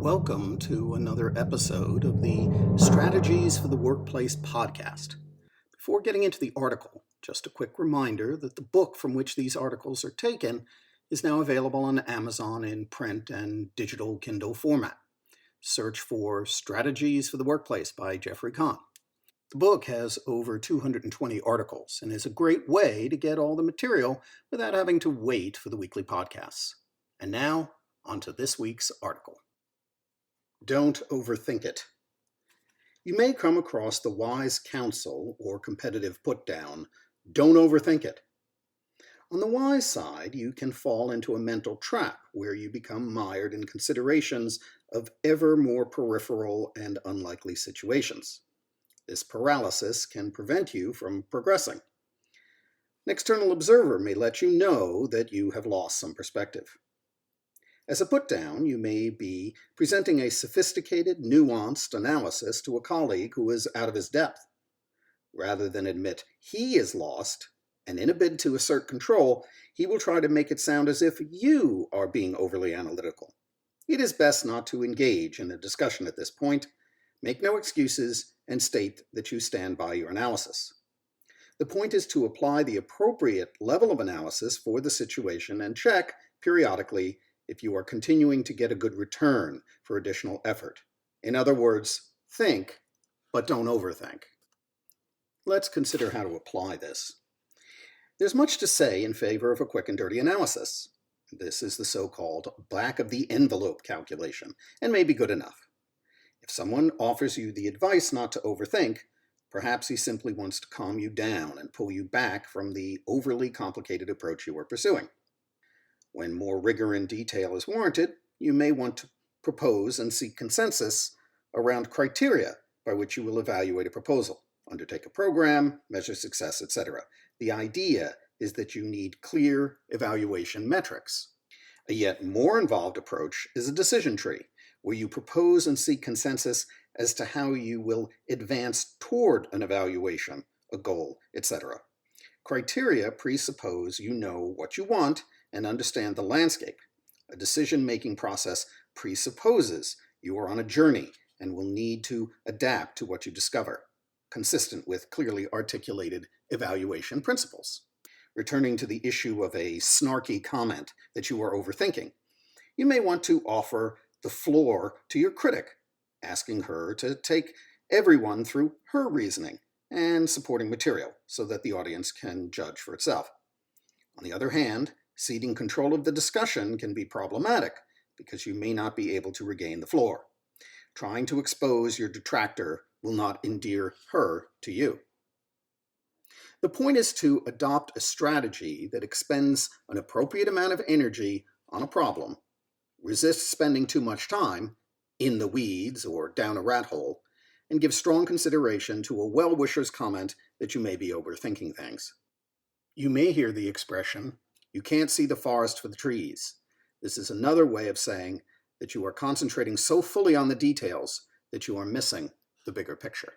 Welcome to another episode of the Strategies for the Workplace podcast. Before getting into the article, just a quick reminder that the book from which these articles are taken is now available on Amazon in print and digital Kindle format. Search for Strategies for the Workplace by Jeffrey Kahn. The book has over 220 articles and is a great way to get all the material without having to wait for the weekly podcasts. And now, on to this week's article. Don't overthink it. You may come across the wise counsel or competitive put-down, don't overthink it. On the wise side, you can fall into a mental trap where you become mired in considerations of ever more peripheral and unlikely situations. This paralysis can prevent you from progressing. An external observer may let you know that you have lost some perspective. As a put-down, you may be presenting a sophisticated, nuanced analysis to a colleague who is out of his depth. Rather than admit he is lost, and in a bid to assert control, he will try to make it sound as if you are being overly analytical. It is best not to engage in a discussion at this point. Make no excuses and state that you stand by your analysis. The point is to apply the appropriate level of analysis for the situation and check, periodically, if you are continuing to get a good return for additional effort. In other words, think, but don't overthink. Let's consider how to apply this. There's much to say in favor of a quick and dirty analysis. This is the so-called back-of-the-envelope calculation, and may be good enough. If someone offers you the advice not to overthink, perhaps he simply wants to calm you down and pull you back from the overly complicated approach you are pursuing. When more rigor and detail is warranted, you may want to propose and seek consensus around criteria by which you will evaluate a proposal, undertake a program, measure success, etc. The idea is that you need clear evaluation metrics. A yet more involved approach is a decision tree, where you propose and seek consensus as to how you will advance toward an evaluation, a goal, etc. Criteria presuppose you know what you want and understand the landscape. A decision-making process presupposes you are on a journey and will need to adapt to what you discover, consistent with clearly articulated evaluation principles. Returning to the issue of a snarky comment that you are overthinking, you may want to offer the floor to your critic, asking her to take everyone through her reasoning and supporting material so that the audience can judge for itself. On the other hand, ceding control of the discussion can be problematic because you may not be able to regain the floor. Trying to expose your detractor will not endear her to you. The point is to adopt a strategy that expends an appropriate amount of energy on a problem, resist spending too much time in the weeds or down a rat hole, and give strong consideration to a well-wisher's comment that you may be overthinking things. You may hear the expression, "You can't see the forest for the trees." This is another way of saying that you are concentrating so fully on the details that you are missing the bigger picture.